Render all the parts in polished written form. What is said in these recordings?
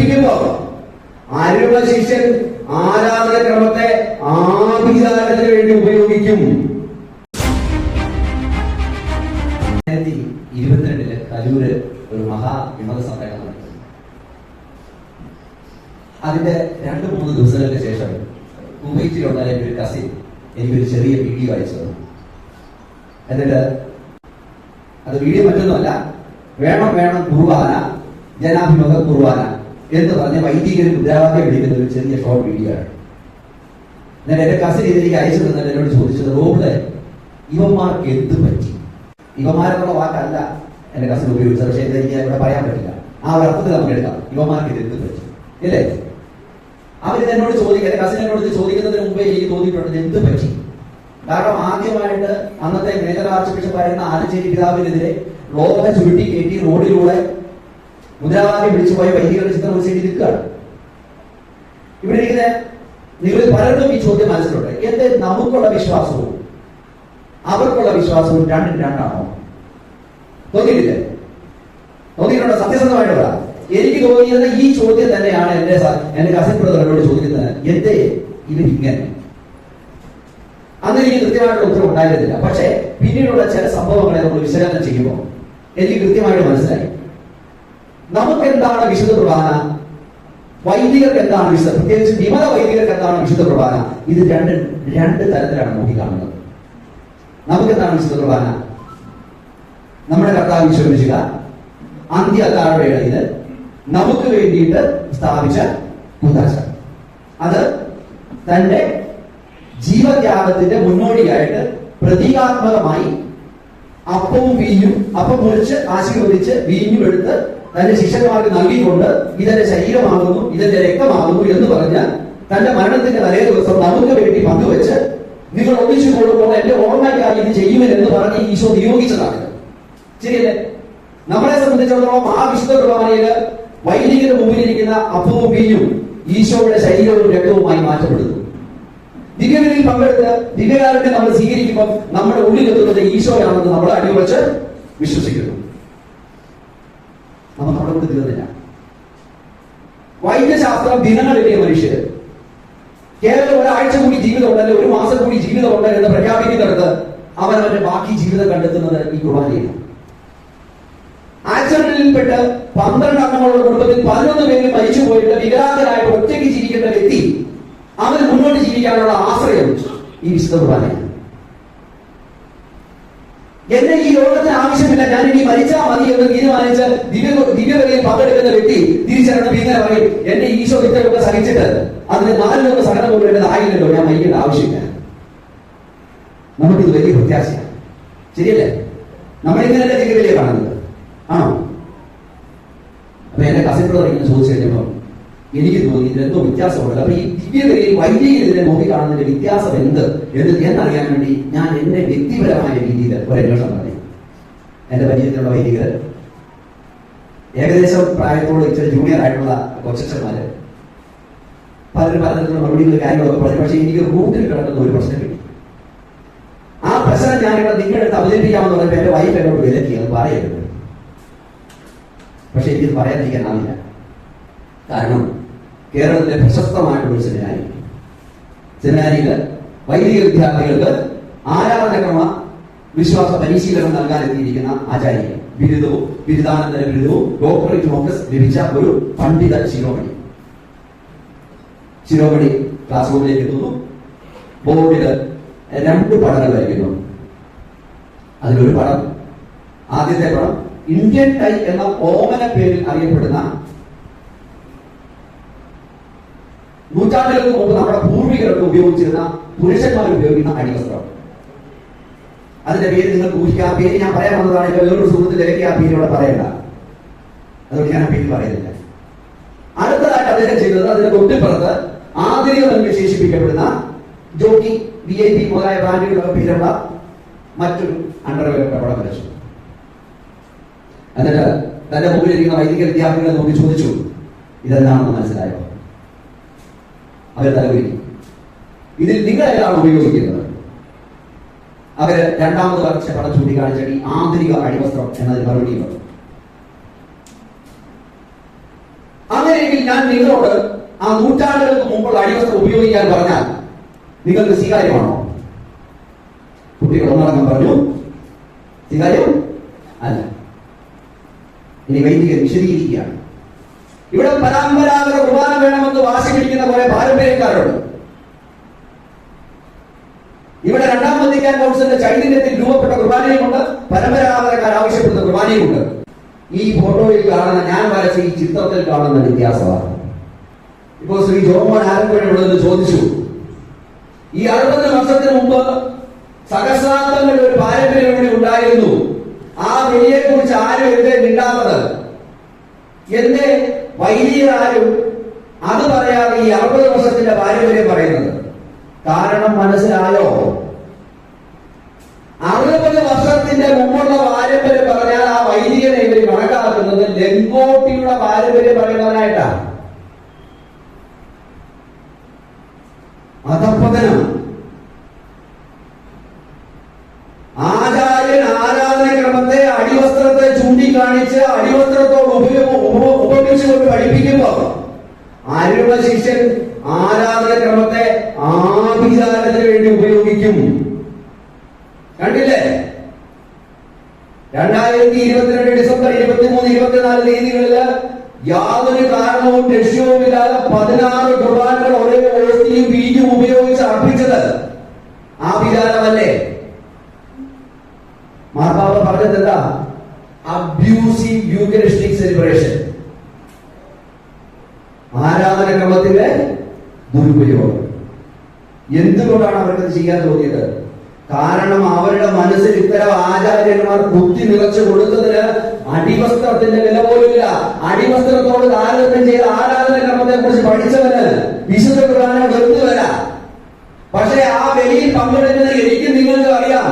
പഠിപ്പിക്കുമ്പോ അരുമ ശിഷ്യൻ ആരാധനക്രമത്തെ ആഭിചാരത്തിന് വേണ്ടി ഉപയോഗിക്കും. 2022 കലൂര് ഒരു മഹാവിമത സമ്മേളനം നടത്തി. അതിന്റെ 2-3 ദിവസങ്ങൾക്ക് ശേഷം കുവൈറ്റിലുണ്ടായ ഒരു കസിൻ എനിക്കൊരു ചെറിയ വീഡിയോ അയച്ചു തന്നു. എന്നിട്ട് അത് വീഡിയോ മറ്റൊന്നുമല്ല, വേണം കുർബാന, ജനാഭിമുഖ കുർബാന എന്ന് പറഞ്ഞ വൈദികർ മുദ്രാവാക്യം വിളിക്കുന്ന ഒരു ചെറിയ ഷോർട്ട് വീഡിയോ ആണ്. ഞാൻ എന്റെ കസിൻ ഇതിലേക്ക് അയച്ചു തന്നിട്ട് എന്നോട് ചോദിച്ചത്, റോബിളെ ഇവന്മാർക്ക് എന്ത് പറ്റി? ഇവന്മാരെന്നുള്ള വാക്കല്ല എന്റെ കസിൻ ഉപയോഗിച്ചത്, പക്ഷേ എനിക്ക് ഇവിടെ പറയാൻ പറ്റില്ല. ആ അർത്ഥത്തിൽ നമുക്ക് എടുക്കാം. ഇവന്മാർക്ക് ഇത് എന്ത് പറ്റി അല്ലേ? അവരിത് എന്നോട് ചോദിക്കുക, എന്റെ കസിൻ എന്നോട് ചോദിക്കുന്നതിന് മുമ്പേ എനിക്ക് തോന്നിയിട്ടുണ്ട് എന്ത് പറ്റി. കാരണം ആദ്യമായിട്ട് അന്നത്തെ മേജർ ആർച്ച് ബിഷപ്പായിരുന്ന ആലഞ്ചേരി പിതാവിനെതിരെ ലോക ചുരുട്ടി കയറ്റി റോഡിലൂടെ മുദ്രാവാക്യം വിളിച്ചു പോയ വൈദികരുടെ ചിത്രം വെച്ച് നിൽക്കുകയാണ്. ഇവിടെ ഇരിക്കുന്ന നിങ്ങൾ പലർക്കും ഈ ചോദ്യം മനസ്സിലുണ്ട്, എന്ത് നമുക്കുള്ള വിശ്വാസവും അവർക്കുള്ള വിശ്വാസവും രണ്ടും രണ്ടാണോ? തോന്നിയിട്ടില്ലേ? തോന്നിയിട്ടുണ്ടോ? സത്യസന്ധമായിട്ട് പറയാം. എനിക്ക് തോന്നിയത് ഈ ചോദ്യം തന്നെയാണ് എന്റെ കസിൻ ബ്രദറിനോട് ചോദിക്കുന്നത്, എന്തേ ഇവരിങ്ങനെ? അന്ന് എനിക്ക് കൃത്യമായിട്ടുള്ള ഉത്തരം ഉണ്ടായിരുന്നില്ല. പക്ഷേ പിന്നീടുള്ള ചില സംഭവങ്ങളെ നമ്മൾ വിശകലനം ചെയ്യുമ്പോൾ എനിക്ക് കൃത്യമായിട്ട് മനസ്സിലായി, നമുക്ക് എന്താണ് വിശുദ്ധ കുർബാന, വൈദികർക്ക് എന്താണ് പ്രത്യേകിച്ച് വിമത വൈദികർക്ക് എന്താണ് വിശുദ്ധ കുർബാന, ഇത് രണ്ട് തരത്തിലാണ് നോക്കിക്കാണുന്നത്. നമുക്ക് എന്താണ് വിശുദ്ധ കുർബാന? നമ്മുടെ കർത്താവ് വിശ്വസിക്കുക അന്ത്യ അത്താഴവേളയിൽ നമുക്ക് വേണ്ടിയിട്ട് സ്ഥാപിച്ച കൂതാശ, അത് തന്റെ ജീവത്യാഗത്തിന്റെ മുന്നോടിയായിട്ട് പ്രതീകാത്മകമായി അപ്പവും വീഞ്ഞും, അപ്പം മുറിച്ച് ആശീർവദിച്ച് വീഞ്ഞും എടുത്ത് തന്റെ ശിഷ്യന്മാർക്ക് നൽകിക്കൊണ്ട് ഇതെന്റെ ശരീരമാകുന്നു, ഇതെന്റെ രക്തമാകുന്നു എന്ന് പറഞ്ഞ് തന്റെ മരണത്തിന്റെ തലേ ദിവസം നമുക്ക് വേണ്ടി പങ്കുവെച്ച് നിങ്ങൾ ഒന്നിച്ചു കൊള്ളുമ്പോൾ എന്റെ ഓർമ്മയ്ക്കായി ഇത് ചെയ്യുമെന്ന് പറഞ്ഞ് ഈശോ നിയോഗിച്ചതാണ്. ശരിയല്ലേ? നമ്മളെ സംബന്ധിച്ചിടത്തോളം ആ വിശുദ്ധ കുർബാനയില് വൈദികരുടെ മുമ്പിലിരിക്കുന്ന അപ്പവും വീഞ്ഞും ഈശോയുടെ ശരീരവും രക്തവുമായി മാറ്റപ്പെടുന്നു. ദിവ്യബലിയിൽ പങ്കെടുത്ത് ദിവ്യകാരുണ്യം നമ്മൾ സ്വീകരിക്കുമ്പോൾ നമ്മുടെ ഉള്ളിലെത്തുന്നത് ഈശോയാണെന്ന് നമ്മൾ അടിയുറച്ച് വിശ്വസിക്കുന്നു. നമുക്ക് അവിടെ കൊണ്ട് തീർന്നില്ല. വൈദ്യശാസ്ത്രം ദിനങ്ങളിലെ മനുഷ്യര് കേവലം ഒരാഴ്ച കൂടി ജീവിതമുണ്ട്, അല്ലെങ്കിൽ ഒരു മാസം കൂടി ജീവിതമുണ്ട് എന്ന് പ്രഖ്യാപിക്കുന്നിടത്ത് അവനവന്റെ ബാക്കി ജീവിതം കണ്ടെത്തുന്നത് ഈ കുർബാനയിലാണ്. ആക്സിഡന്റിൽപ്പെട്ട് 12 അംഗങ്ങളുള്ള കുടുംബത്തിൽ 11 പേര് മരിച്ചു പോയിട്ട് വികലാംഗനായിട്ട് ഒറ്റയ്ക്ക് ജീവിക്കുന്ന വ്യക്തി അവന് മുന്നോട്ട് ജീവിക്കാനുള്ള ആശ്രയം ഈ വിശുദ്ധ കുർബാനയാണ്. എന്നെ ഈ ലോകത്തിന് ആവശ്യമില്ല, ഞാൻ ഇനി മരിച്ചാൽ മതി എന്ന് തീരുമാനിച്ച് ദിവ്യബലിയിൽ പങ്കെടുക്കുന്ന വ്യക്തി തിരിച്ചറിയണം, ഇങ്ങനെ പറയും, എന്റെ ഈശോ ഇത്രയൊക്കെ സഹിച്ചിട്ട് അതിന് 4 ലോക സഹനം പോലും എന്റെ ആയില്ലല്ലോ, ഞാൻ മരിക്കേണ്ട ആവശ്യമില്ല. നമുക്കിത് വലിയ പ്രത്യാശയാണ്. ശരിയല്ലേ? നമ്മളിങ്ങനെ ദിവ്യബലിയെ കാണുന്നത് ആണോ? അപ്പൊ എന്റെ കസിൻ ബ്രദർ ഇങ്ങനെ ചോദിച്ചു കഴിഞ്ഞപ്പോൾ എനിക്ക് തോന്നി ഇതിലെന്തോ വ്യത്യാസമുണ്ട്. അപ്പൊ ഈ ദിവ്യബലിയിൽ വൈദികരെതിരെ നോക്കിക്കാണുന്നതിന്റെ വ്യത്യാസം എന്നറിയാൻ വേണ്ടി ഞാൻ എന്റെ വ്യക്തിപരമായ രീതിയിൽ ഒരു അന്വേഷണം നടത്തി. എന്റെ പരിചയത്തിലുള്ള വൈദികർ, ഏകദേശം പ്രായത്തോട് ഇച്ചിരി ജൂനിയർ ആയിട്ടുള്ള കൊച്ചന്മാര്, പലരും പലതരത്തിലുള്ള മറുപടികൾ കാര്യങ്ങളൊക്കെ പറഞ്ഞു. പക്ഷെ എനിക്ക് റൂട്ടിൽ കിടക്കുന്ന ഒരു പ്രശ്നം കിട്ടി. ആ പ്രശ്നം ഞാനിവിടെ നിങ്ങളുടെ അടുത്ത് അവതരിപ്പിക്കാമെന്ന് പറഞ്ഞപ്പോൾ എന്റെ വൈഫ് എന്നോട് വിലക്കി, അത് പറയരുത്. പക്ഷെ എനിക്കിത് പറയാതിരിക്കാനാവില്ല. കാരണം കേരളത്തിലെ പ്രശസ്തമായിട്ടുള്ള ഒരു സെമിനാരിയിൽ വൈദിക വിദ്യാർത്ഥികൾക്ക് ആരാധനക്രമ വിശ്വാസ പരിശീലനം നൽകാൻ എത്തിയിരിക്കുന്ന ആചാര്യൻ, ബിരുദവും ബിരുദാനന്തര ബിരുദവും ഡോക്ടറേറ്റും ഒക്കെ ലഭിച്ച ഒരു പണ്ഡിത ശിരോമണി ക്ലാസ് റൂമിലേക്ക് എത്തുന്നു. ബോർഡിൽ 2 പടങ്ങൾ വരയ്ക്കുന്നു. അതിലൊരു പടം, ആദ്യത്തെ പടം ഇന്ത്യൻ ടൈ എന്ന ഓമന പേരിൽ അറിയപ്പെടുന്ന നൂറ്റാണ്ടുകൾക്ക് മുമ്പ് നമ്മുടെ പൂർവികരൊക്കെ ഉപയോഗിച്ചിരുന്ന പുരുഷന്മാർ ഉപയോഗിക്കുന്ന അടിവസ്ത്രം. അതിന്റെ പേര് നിങ്ങൾക്ക് ഊഹിക്കാം. ആ പേര് ഞാൻ പറയാൻ വന്നതാണ്. ഇപ്പൊ വേറൊരു സുഹൃത്തിന്റെ ഇടയ്ക്ക് ആ പേര് ഇവിടെ പറയണ്ട, അതുകൊണ്ട് ഞാൻ ആ പേര് പറയുന്നില്ല. അടുത്തതായിട്ട് അദ്ദേഹം ചെയ്തത് അതിന്റെ തൊട്ടിപ്പുറത്ത് ആധുനികമെന്ന് വിശേഷിപ്പിക്കപ്പെടുന്ന ജോക്കി, VIP മുതലായ ബ്രാൻഡുകളൊക്കെ പേരുള്ള മറ്റൊരു അണ്ടർവെയറിന്റെ പടം വരച്ചു. എന്നിട്ട് തന്റെ മുമ്പിലിരിക്കുന്ന വൈദിക വിദ്യാർത്ഥികളെ നോക്കി ചോദിച്ചു, ഇതെന്താണെന്ന് മനസ്സിലായോ? അവർ തലകുലിക്കും. ഇതിൽ നിങ്ങൾ ഏതാണ് ഉപയോഗിക്കുന്നത്? അവര് 2ാമത് വർഷ പടം ചൂണ്ടിക്കാണിച്ചിട്ട് ഈ ആധുനിക അടിവസ്ത്രം എന്നതിന് മറുപടി പറഞ്ഞു. അങ്ങനെയെങ്കിൽ ഞാൻ നിങ്ങളോട് ആ നൂറ്റാണ്ടുകൾക്ക് മുമ്പുള്ള അടിവസ്ത്രം ഉപയോഗിക്കാൻ പറഞ്ഞാൽ നിങ്ങൾക്ക് സ്വീകാര്യമാണോ? കുട്ടികൾ ഒന്നടങ്കം പറഞ്ഞു സ്വീകാര്യം അല്ല. ഇനി വൈദികൻ വിശദീകരിക്കുകയാണ്. ഇവിടെ പരമ്പരാഗത കുർബാന വേണമെന്ന് വാശി പിടിക്കുന്ന കുറെ പാരമ്പര്യക്കാരുണ്ട്. ഇവിടെ രണ്ടാം വത്തിക്കാൻ കൗൺസിലിന്റെ ചൈതന്യത്തിൽ രൂപപ്പെട്ട കുർബാനയുമുണ്ട്, പരമ്പരാഗതക്കാർ ആവശ്യപ്പെടുന്ന കുർബാനയുമുണ്ട്. ഈ ഫോട്ടോയിൽ കാണുന്ന, ഞാൻ വരച്ച ഈ ചിത്രത്തിൽ കാണുന്ന വ്യത്യാസമാണ്. ഇപ്പോൾ ശ്രീ ജോമോൻ ആലപ്പുഴയുള്ളതെന്ന് ചോദിച്ചു. ഈ 60 വർഷത്തിന് മുമ്പ് സഹസ്രാബ്ദങ്ങളുടെ ഒരു പാരമ്പര്യം ഇവിടെ ഉണ്ടായിരുന്നു. ആ വിളിയെ കുറിച്ച് ആരും എന്തേ മിണ്ടാത്തത്? എന്തേ വൈദികരാരും അത് പറയാതെ ഈ 60 വർഷത്തിന്റെ പാരമ്പര്യം പറയുന്നത്? കാരണം മനസ്സിലായോ? 60 വർഷത്തിന്റെ മുമ്പുള്ള പാരമ്പര്യം പറഞ്ഞാൽ ആ വൈദികനെ ഇവർ കണക്കാക്കുന്നത് ലെങ്കോട്ടിയുടെ പാരമ്പര്യം പറയുന്നവനായിട്ടാണ്. അധപ്പതനം. ആചാര്യൻ ആരാധനക്രമത്തെ അടിവസ്ത്രത്തെ ചൂണ്ടിക്കാണിച്ച് അടിവസ്ത്രത്തോട് ഉപമിച്ചുകൊണ്ട് പഠിപ്പിക്കുമ്പോ അരുമ ശിഷ്യൻ ആരാധനക്രമത്തെ ആഭിചാരത്തിന് വേണ്ടി ഉപയോഗിക്കും. കണ്ടില്ലേ? 2022 ഡിസംബർ 23, 24 തീയതികളില് യാതൊരു കാരണവും ലക്ഷ്യവുമില്ലാതെ 16 കുർബാനകൾ ഒരേ ഓസ്തിയും ബീജും ഉപയോഗിച്ച് അർപ്പിച്ചത് ആഭിചാരമല്ലേ? മാർപ്പാപ്പ പറഞ്ഞത് എന്താ? അബ്യൂസീവ് യൂക്കറിസ്റ്റിക് സെലിബ്രേഷൻ, ആരാധനക്രമത്തിന്റെ ദുരുപയോഗം. എന്തുകൊണ്ടാണ് അവർക്കത് ചെയ്യാൻ തോന്നിയത്? കാരണം അവരുടെ മനസ്സിൽ ഇത്തരം ആചാര്യന്മാർ കുത്തി നിറച്ചു കൊടുത്തതിന് അടിവസ്ത്രത്തിന്റെ വില പോലുമില്ല. അടിവസ്ത്രത്തോട് താരതമ്യം ചെയ്ത ആരാധനക്രമത്തെ കുറിച്ച് പഠിച്ചവന് വിശുദ്ധ കുർബാന വെറുതെ വരാം. പക്ഷെ ആ ബലിയിൽ പങ്കെടുക്കുന്ന എനിക്ക് നിങ്ങൾക്ക് അറിയാം,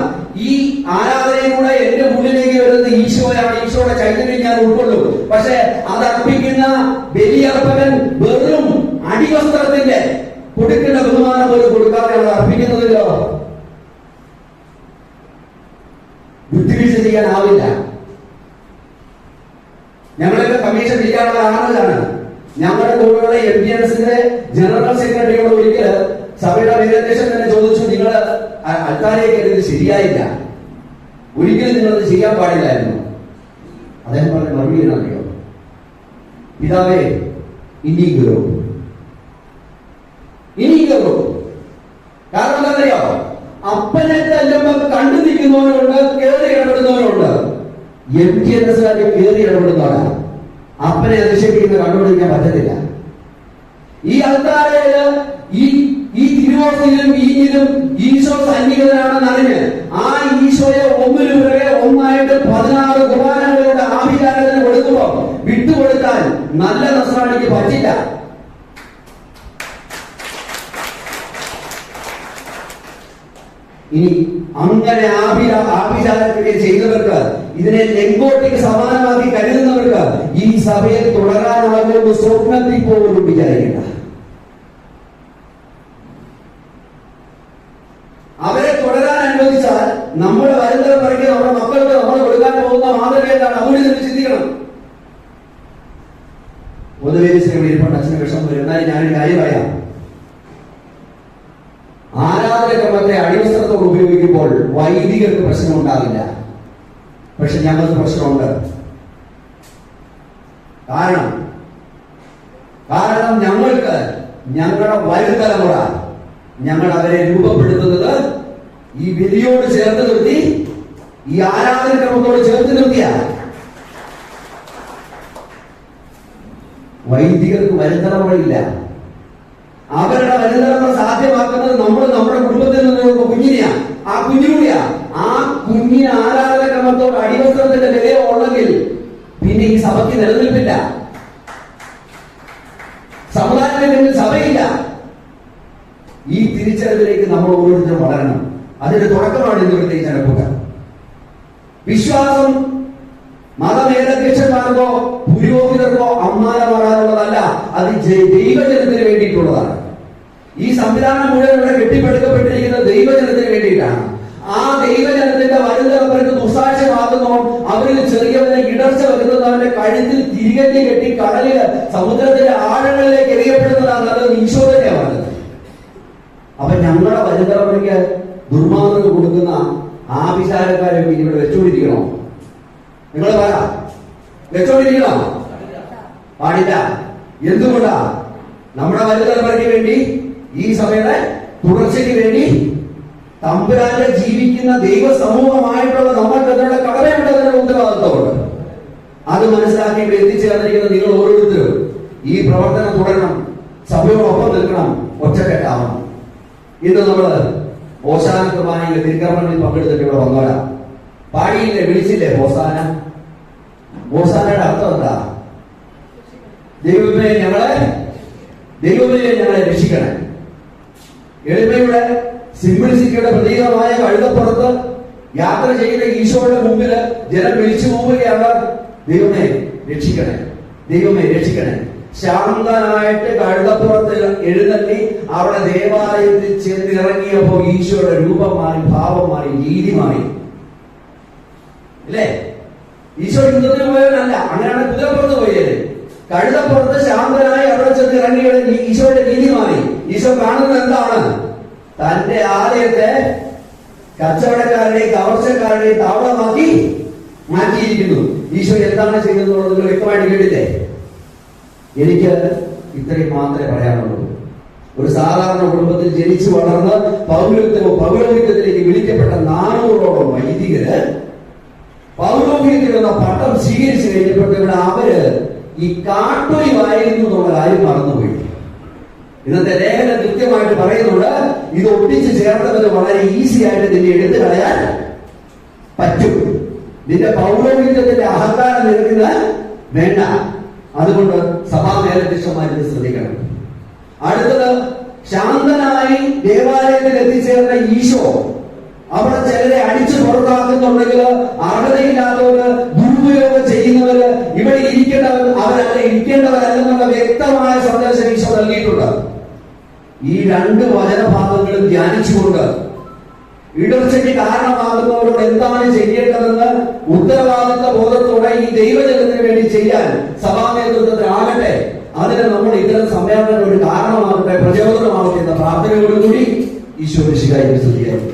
ഈ ആരാധനയിലൂടെ എന്റെ ഉള്ളിലേക്ക് വരുന്നത് ഈശോയാണ്. ഈശോയുടെ ചൈതന്യം ഞാൻ ഉൾക്കൊള്ളും. പക്ഷെ അത് അർപ്പിക്കുന്ന ബലിയർപ്പകൻ വെറും അടിവസ്ത്രത്തിന്റെ കൊടുക്കേണ്ട ബഹുമാനം പോലും കൊടുക്കാതെയാണ് അർപ്പിക്കുന്നതിലോ. വിട്ടുവീഴ്ച ചെയ്യാനാവില്ല. ഞങ്ങളൊക്കെ കമ്മീഷൻ ചെയ്യാനുള്ള ആളുകളാണ്. ഞങ്ങളുടെ കൂടെയുള്ള MPNSന്റെ ജനറൽ സെക്രട്ടറിയോട് ഒരിക്കൽ സഭയുടെ മേലധ്യക്ഷൻ തന്നെ ചോദിച്ചു, നിങ്ങൾ അൾത്താരേക്ക് ഇത് ശരിയായില്ല, ഒരിക്കലും നിങ്ങളത് ചെയ്യാൻ പാടില്ലായിരുന്നു. അദ്ദേഹം പറഞ്ഞ മറുപടി എന്നറിയോ? പിതാവേ, ഇനി കയറും. കാരണം എന്താണെന്നറിയോ? അപ്പനെ തല്ലുമ്പോൾ കണ്ടു നിൽക്കുന്നവരുണ്ട്, കയറി ഇടപെടുന്നവരുണ്ട്. MPNSകാരെ കയറി ഇടപെടുന്നവരാണ്. അപ്പനെ അധിക്ഷേപിക്കുന്ന കണ്ടുപിടിക്കാൻ പറ്റത്തില്ല. ഈ അൾത്താരയില് ഈ തിരുവോസ്തിയിലും ഈഞ്ഞിലും ഈശോ സന്നിഹിതനാണെന്ന് അറിഞ്ഞ് ആ ഈശോയെ ഒന്നിനു പിറകെ ഒന്നായിട്ട് 16 കുർബാനകളുടെ ആഭിചാരത്തിന് കൊടുക്കുമ്പോ വിട്ടുകൊടുക്കാൻ നല്ല നസ്രാണിക്ക് പറ്റില്ല. ഇനി അങ്ങനെ ആഭിചാരത്തിനെ ചെയ്തവർക്ക്, ഇതിനെ ലെങ്കോട്ടിക്ക് സമാനമാക്കി കരുതുന്നവർക്ക് ഈ സഭയിൽ തുടരാനാകുന്ന സ്വപ്നത്തിൽ പോലും വിചാരിക്കണ്ട. അവരെ തുടരാൻ അനുവദിച്ചാൽ നമ്മുടെ വരുന്ന പറയ്ക്ക് നമ്മുടെ മക്കൾക്ക് നമ്മൾ കൊടുക്കാൻ പോകുന്ന മാതൃക എന്താണ്? അതുകൂടി നമ്മൾ ചിന്തിക്കണം. പൊതുവേ ഇരിപ്പുണ്ട്, അച്ഛന് വിഷം വരും. എന്നാലും ഞാനൊരു കാര്യം പറയാം. ആരാധനക്രമത്തെ അടിവസ്ത്രത്തോട് ഉപയോഗിക്കുമ്പോൾ വൈദികർക്ക് പ്രശ്നം ഉണ്ടാവില്ല. പക്ഷെ ഞങ്ങൾക്ക് പ്രശ്നമുണ്ട്. കാരണം ഞങ്ങൾക്ക് ഞങ്ങളുടെ വരും തലമുറ ഞങ്ങൾ അവരെ രൂപപ്പെടുത്തുന്നത് ഈ ബലിയോട് ചേർത്ത് നിർത്തി, ഈ ആരാധനക്രമത്തോട് ചേർത്ത് നിർത്തിയ വൈദികർക്ക് വരും തലമുറയില്ല. അവരുടെ വരുതലമുറ സാധ്യമാക്കുന്നത് നമ്മൾ നമ്മുടെ കുടുംബത്തിൽ നിന്നുള്ള കുഞ്ഞിനെയാ. ആ കുഞ്ഞുകൂടിയാ. ആ കുഞ്ഞിന് ആരാധനക്രമത്തോട് അടിവസ്ത്രത്തിന്റെ വിലയോ ഉള്ളെങ്കിൽ പിന്നെ ഈ സഭയ്ക്ക് നിലനിൽപ്പില്ല, സമുദായത്തിൽ സഭയില്ല. ഈ തിരിച്ചറിവിലേക്ക് നമ്മൾ ഓരോരുത്തരും വളരണം. അതിന്റെ തുടക്കമാണ് ഇന്നത്തെ ഈ ചടങ്ങുകൾ. വിശ്വാസം മതമേലധ്യക്ഷന്മാർക്കോ പുരോഹിതർക്കോ അമ്മാനമാറാനുള്ളതല്ല, അത് ദൈവജനത്തിന് വേണ്ടിയിട്ടുള്ളതാണ്. ഈ സംവിധാനം മുഴുവൻ ഇവിടെ കെട്ടിപ്പടുക്കപ്പെട്ടിരിക്കുന്നത് ദൈവജനത്തിന് വേണ്ടിയിട്ടാണ്. ആ ദൈവജനത്തിന്റെ വരുന്നവർക്ക് ദുസാക്ഷ്യമാകുന്നു. അവരിൽ ചെറിയവനെ ഇടർച്ച വരുന്നത് അവന്റെ കഴുത്തിൽ തിരികെ കെട്ടി കടലില് സമുദ്രത്തിന്റെ ആഴങ്ങളിലേക്ക് എറിയപ്പെടുന്നതാണ്. അത് ഈശോ തന്നെയാണ് പറഞ്ഞത്. അപ്പൊ ഞങ്ങളുടെ വരുന്നവർക്ക് ദുർമാർഗം കൊടുക്കുന്ന ആഭിചാരക്കാരൊക്കെ ഇവിടെ വെച്ചുകൊണ്ടിരിക്കണോ? നിങ്ങൾ പറ, വെച്ചോണ്ടിരിക്കണോ? പാടില്ല. എന്തുകൊണ്ടാ? നമ്മുടെ വരുതലമുറയ്ക്ക് വേണ്ടി, ഈ സഭയുടെ തുടർച്ചയ്ക്ക് വേണ്ടി തമ്പുരാന്റെ ജീവിക്കുന്ന ദൈവ സമൂഹമായിട്ടുള്ള നമ്മൾക്ക് അതിനുള്ള കടമയുണ്ടതിനുള്ള ഉത്തരവാദിത്വമുണ്ട്. അത് മനസ്സിലാക്കി ഇവിടെ എത്തിച്ചേർന്നിരിക്കുന്ന നിങ്ങൾ ഓരോരുത്തരും ഈ പ്രവർത്തനം തുടരണം, സഭയോടൊപ്പം നിൽക്കണം, ഒറ്റക്കെട്ടാവണം. ഇന്ന് നമ്മള് ഹോസാന കുർബാനയിലെ തിരുക്കർമ്മങ്ങളിൽ പങ്കെടുത്തിട്ട് ഇവിടെ വന്നോരാ. പാടിയില്ലേ, വിളിച്ചില്ലേ ഹോസാന? ഹോസാനയുടെ അർത്ഥം എന്താ? ദൈവമേ ഞങ്ങളെ രക്ഷിക്കണേ. എളിമയുടെ സിംപിളിസിറ്റിയുടെ പ്രതീകമായ കഴുതപ്പുറത്ത് യാത്ര ചെയ്യുന്ന ഈശോയുടെ മുമ്പിൽ ജനം വിളിച്ചു പോവുകയാണ്, ദൈവമേ രക്ഷിക്കണേ, ദൈവമേ രക്ഷിക്കണേ. ശാന്തനായിട്ട് കഴുതപ്പുറത്ത് എഴുന്നള്ളി അവിടെ ദേവാലയത്തിൽ ചെന്നിറങ്ങിയപ്പോ ഈശോയുടെ രൂപം മാറി, ഭാവം മാറി, രീതി മാറി. അല്ലേ? ഈശോ യുദ്ധത്തിന് പോയവനല്ല, അങ്ങനെയാണ് കുതിരപ്പുറത്ത് പോയത്. കഴുതപ്പുറത്ത് ശാന്തനായി അവിടെ ചെന്ന് ഇറങ്ങിയുടെ ഈശോയുടെ രീതി മാറി. ഈശോ കാണുന്നത് എന്താണ്? തന്റെ ആലയത്തെ കച്ചവടക്കാരുടെയും കവർച്ചക്കാരുടെയും താവളമാക്കി മാറ്റിയിരിക്കുന്നു. ഈശോ എന്താണ് ചെയ്യുന്നത് നിങ്ങൾ വ്യക്തമായിട്ട് കേട്ടില്ലേ? എനിക്ക് ഇത്രയും മാത്രമേ പറയാനുള്ളൂ. ഒരു സാധാരണ കുടുംബത്തിൽ ജനിച്ചു വളർന്ന് പൗരോഹിത്യത്തിലേക്ക് വിളിക്കപ്പെട്ട 400ഓളം വൈദികര് പൗരോഹിത്യത്തിൽ എന്ന പട്ടം സ്വീകരിച്ചു കഴിഞ്ഞപ്പോഴത്തെ അവര് ഈ കാട്ടൊലിവായിരുന്നു എന്നുള്ള കാര്യം മറന്നുപോയി. ഇന്നത്തെ ലേഖനം കൃത്യമായിട്ട് പറയുന്നുണ്ട്, ഇത് ഒട്ടിച്ച് ചേർത്തവര് വളരെ ഈസി ആയിട്ട് നിന്നെ എടുത്തു കളയാൻ പറ്റും. നിന്റെ പൗരോഹിത്യത്തിന്റെ അഹങ്കാരം നിൽക്കുന്ന വേണ്ട. അതുകൊണ്ട് സഭാ മേലധ്യക്ഷന്മാരിത് ശ്രദ്ധിക്കണം. അടുത്തത്, ശാന്തനായി ദേവാലയത്തിൽ എത്തിച്ചേർന്ന ഈശോ അവിടെ ചിലരെ അടിച്ചു പുറത്താക്കുന്നുണ്ടെങ്കിൽ അർഹതയില്ലാത്തവര്, ദുരുപയോഗം ചെയ്യുന്നവര്, ഇവിടെ ഇരിക്കേണ്ടവരല്ലെന്നുള്ള വ്യക്തമായ സന്ദേശം ഈശോ നൽകിയിട്ടുണ്ട്. ഈ 2 വചനഭാഗങ്ങളും ധ്യാനിച്ചുകൊണ്ട് ഇടർച്ചയ്ക്ക് കാരണമാകുന്നവരോട് എന്താണ് ചെയ്യേണ്ടതെന്ന് ഉത്തരവാദിത്ത ബോധത്തോടെ ഈ ദൈവജനത്തിന് വേണ്ടി ചെയ്യാൻ സഭാ നേതൃത്വത്തിനാകട്ടെ. അതിന് നമ്മൾ ഇത്തരം സമ്മേളനങ്ങൾ ഒരു കാരണമാകട്ടെ, പ്രചോദനമാകട്ടെ എന്ന പ്രാർത്ഥനയോടുകൂടി ഈശോ രക്ഷിതായി സ്തുതിക്കുന്നു.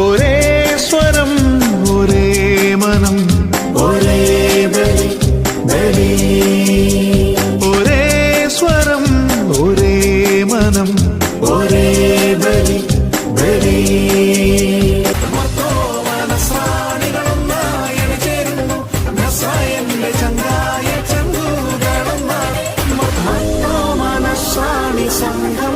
ഒരേ സ്വരം, ഒരേ മനം, ഒരേ ബലി, ബലി. ഒരേ സ്വരം, ഒരേ മനം, ഒരേ ബലി, ബലി. സംഘം